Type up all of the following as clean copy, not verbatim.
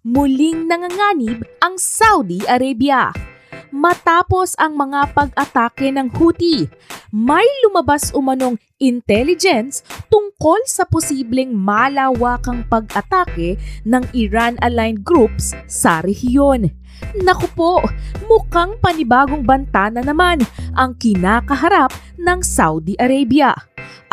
muling nanganganib ang Saudi Arabia. Matapos ang mga pag-atake ng Houthi, may lumabas umanong intelligence tungkol sa posibleng malawakang pag-atake ng Iran-aligned groups sa rehiyon. Naku po, mukhang panibagong banta na naman ang kinakaharap ng Saudi Arabia.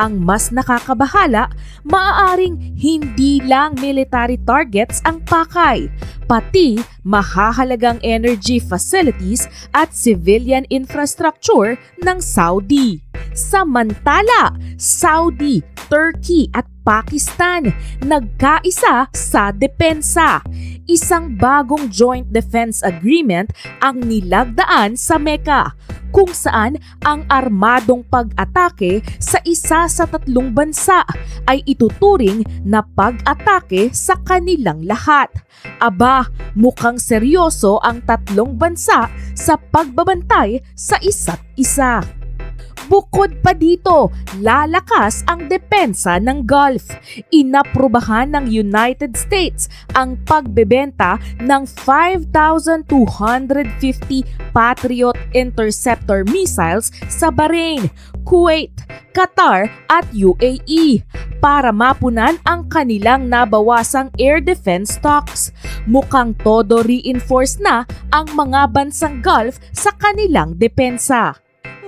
Ang mas nakakabahala, maaaring hindi lang military targets ang pakay, pati mahahalagang energy facilities at civilian infrastructure ng Saudi. Samantala, Saudi, Turkey at Pakistan nagkaisa sa depensa. Isang bagong joint defense agreement ang nilagdaan sa Mecca, kung saan ang armadong pag-atake sa isa sa tatlong bansa ay ituturing na pag-atake sa kanilang lahat. Aba, mukhang seryoso ang tatlong bansa sa pagbabantay sa isa't isa. Bukod pa dito, lalakas ang depensa ng Gulf. Inaprubahan ng United States ang pagbebenta ng 5,250 Patriot interceptor missiles sa Bahrain, Kuwait, Qatar at UAE para mapunan ang kanilang nabawasang air defense stocks. Mukhang todo reinforce na ang mga bansang Gulf sa kanilang depensa.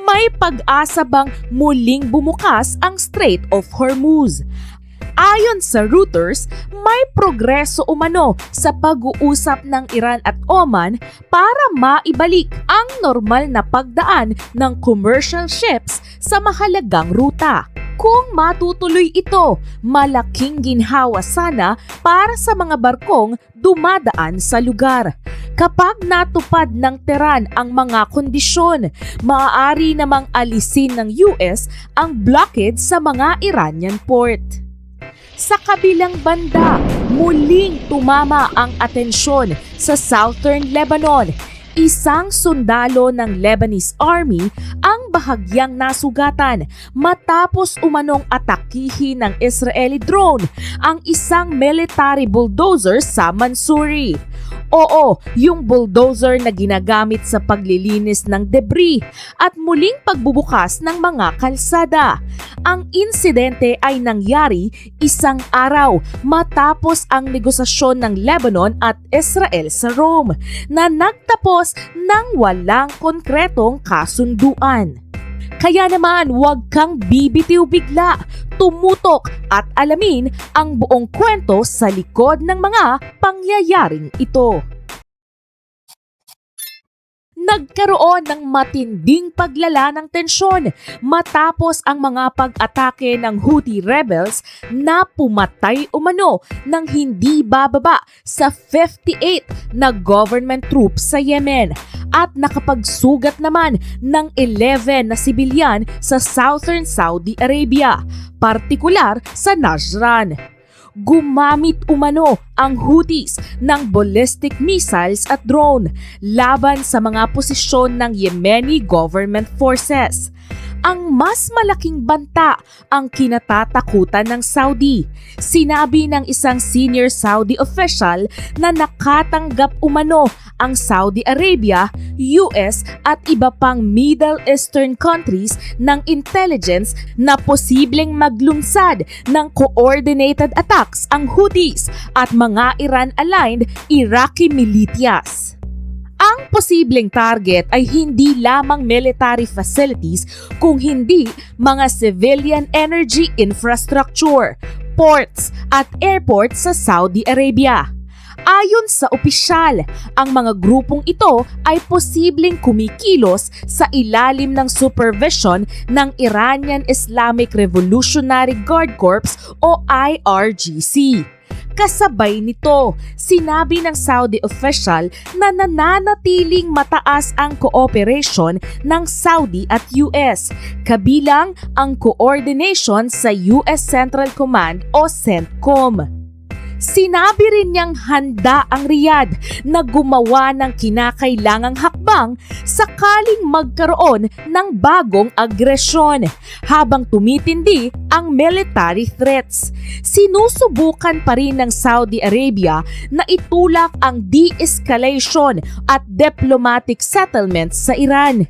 May pag-asa bang muling bumukas ang Strait of Hormuz? Ayon sa Reuters, may progreso umano sa pag-uusap ng Iran at Oman para maibalik ang normal na pagdaan ng commercial ships sa mahalagang ruta. Kung matutuloy ito, malaking ginhawa sana para sa mga barkong dumadaan sa lugar. Kapag natupad ng Tehran ang mga kondisyon, maaari namang alisin ng US ang blockade sa mga Iranian port. Sa kabilang banda, muling tumama ang atensyon sa Southern Lebanon. Isang sundalo ng Lebanese Army ang bahagyang nasugatan matapos umanong atakihin ng Israeli drone ang isang military bulldozer sa Mansouri. Oo, yung bulldozer na ginagamit sa paglilinis ng debris at muling pagbubukas ng mga kalsada. Ang insidente ay nangyari isang araw matapos ang negosasyon ng Lebanon at Israel sa Rome na nagtapos ng walang konkretong kasunduan. Kaya naman huwag kang bibitiw bigla, tumutok at alamin ang buong kwento sa likod ng mga pangyayaring ito. Nagkaroon ng matinding paglala ng tensyon matapos ang mga pag-atake ng Houthi rebels na pumatay umano ng hindi bababa sa 58 na government troops sa Yemen at nakapagsugat naman ng 11 na sibilyan sa Southern Saudi Arabia, partikular sa Najran. Gumamit umano ang Houthis ng ballistic missiles at drone laban sa mga posisyon ng Yemeni government forces. Ang mas malaking banta ang kinatatakutan ng Saudi. Sinabi ng isang senior Saudi official na nakatanggap umano ang Saudi Arabia, US at iba pang Middle Eastern countries ng intelligence na posibleng maglungsad ng coordinated attacks ang Houthis at mga Iran-aligned Iraqi militias. Ang posibleng target ay hindi lamang military facilities kung hindi mga civilian energy infrastructure, ports at airports sa Saudi Arabia. Ayon sa opisyal, ang mga grupong ito ay posibleng kumikilos sa ilalim ng supervision ng Iranian Islamic Revolutionary Guard Corps o IRGC. Kasabay nito, sinabi ng Saudi official na nananatiling mataas ang cooperation ng Saudi at US, kabilang ang coordination sa US Central Command o CENTCOM. Sinabi rin niyang handa ang Riyadh na gumawa ng kinakailangang hakbang sakaling magkaroon ng bagong agresyon habang tumitindi ang military threats. Sinusubukan pa rin ng Saudi Arabia na itulak ang de-escalation at diplomatic settlements sa Iran.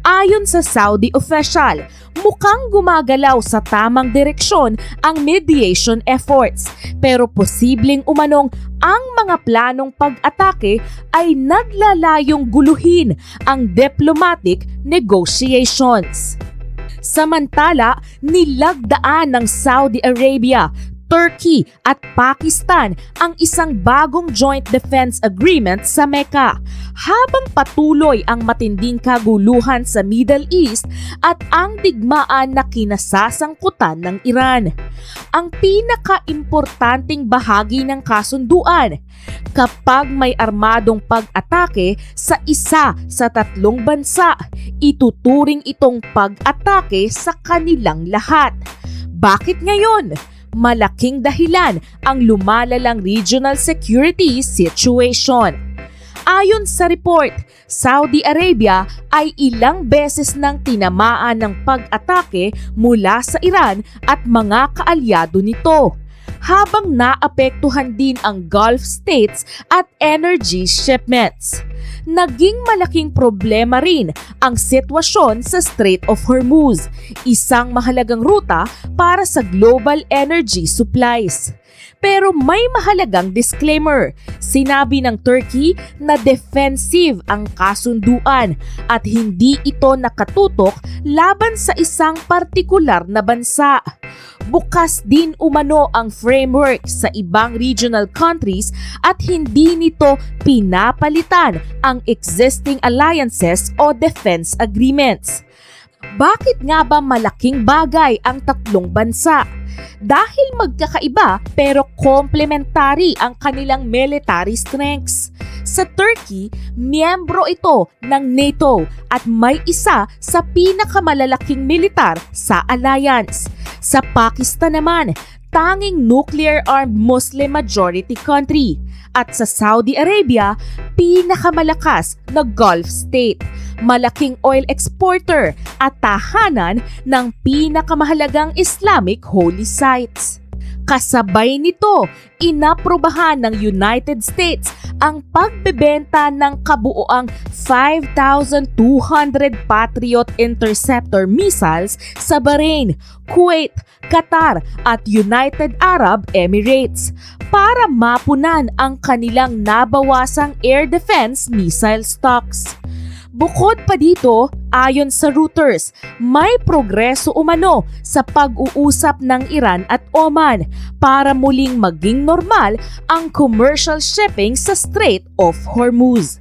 Ayon sa Saudi official, mukhang gumagalaw sa tamang direksyon ang mediation efforts pero posibleng umanong ang mga planong pag-atake ay naglalayong guluhin ang diplomatic negotiations. Samantala, nilagdaan ng Saudi Arabia, Turkey at Pakistan ang isang bagong joint defense agreement sa Mecca habang patuloy ang matinding kaguluhan sa Middle East at ang digmaan na kinasasangkutan ng Iran. Ang pinaka-importanting bahagi ng kasunduan, kapag may armadong pag-atake sa isa sa tatlong bansa, ituturing itong pag-atake sa kanilang lahat. Bakit ngayon? Malaking dahilan ang lumalalang regional security situation. Ayon sa report, Saudi Arabia ay ilang beses nang tinamaan ng pag-atake mula sa Iran at mga kaalyado nito, habang naapektuhan din ang Gulf states at energy shipments. Naging malaking problema rin ang sitwasyon sa Strait of Hormuz, isang mahalagang ruta para sa global energy supplies. Pero may mahalagang disclaimer. Sinabi ng Turkey na defensive ang kasunduan at hindi ito nakatutok laban sa isang partikular na bansa. Bukas din umano ang framework sa ibang regional countries at hindi nito pinapalitan ang existing alliances o defense agreements. Bakit nga ba malaking bagay ang tatlong bansa? Dahil magkakaiba pero complementary ang kanilang military strengths. Sa Turkey, miyembro ito ng NATO at may isa sa pinakamalalaking militar sa alliance. Sa Pakistan naman, tanging nuclear-armed Muslim majority country. At sa Saudi Arabia, pinakamalakas na Gulf state, malaking oil exporter at tahanan ng pinakamahalagang Islamic holy sites. Kasabay nito, inaprobahan ng United States ang pagbebenta ng kabuoang 5,200 Patriot interceptor missiles sa Bahrain, Kuwait, Qatar at United Arab Emirates para mapunan ang kanilang nabawasang air defense missile stocks. Bukod pa dito, ayon sa Reuters, may progreso umano sa pag-uusap ng Iran at Oman para muling maging normal ang commercial shipping sa Strait of Hormuz.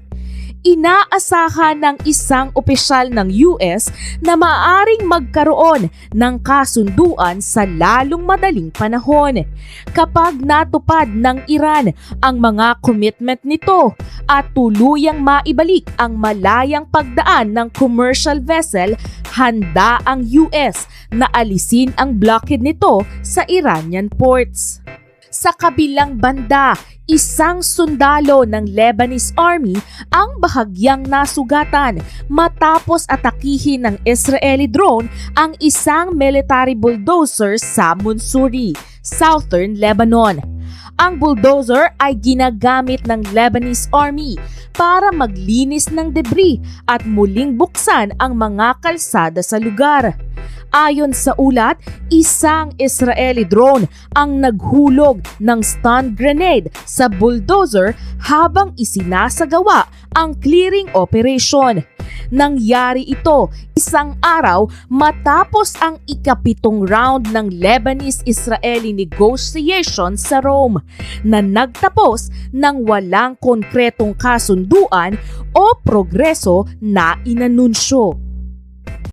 Inaasahan ng isang opisyal ng US na maaaring magkaroon ng kasunduan sa lalong madaling panahon kapag natupad ng Iran ang mga commitment nito at tuluyang maibalik ang malayang pagdaan ng commercial vessel. Handa ang US na alisin ang blockade nito sa Iranian ports. Sa kabilang banda, isang sundalo ng Lebanese Army ang bahagyang nasugatan matapos atakihin ng Israeli drone ang isang military bulldozer sa Mansouri, Southern Lebanon. Ang bulldozer ay ginagamit ng Lebanese Army para maglinis ng debris at muling buksan ang mga kalsada sa lugar. Ayon sa ulat, isang Israeli drone ang naghulog ng stun grenade sa bulldozer habang isinasagawa ang clearing operation. Nangyari ito isang araw matapos ang ika-7 round ng Lebanese-Israeli negotiation sa Rome na nagtapos ng walang konkretong kasunduan o progreso na inanunsyo.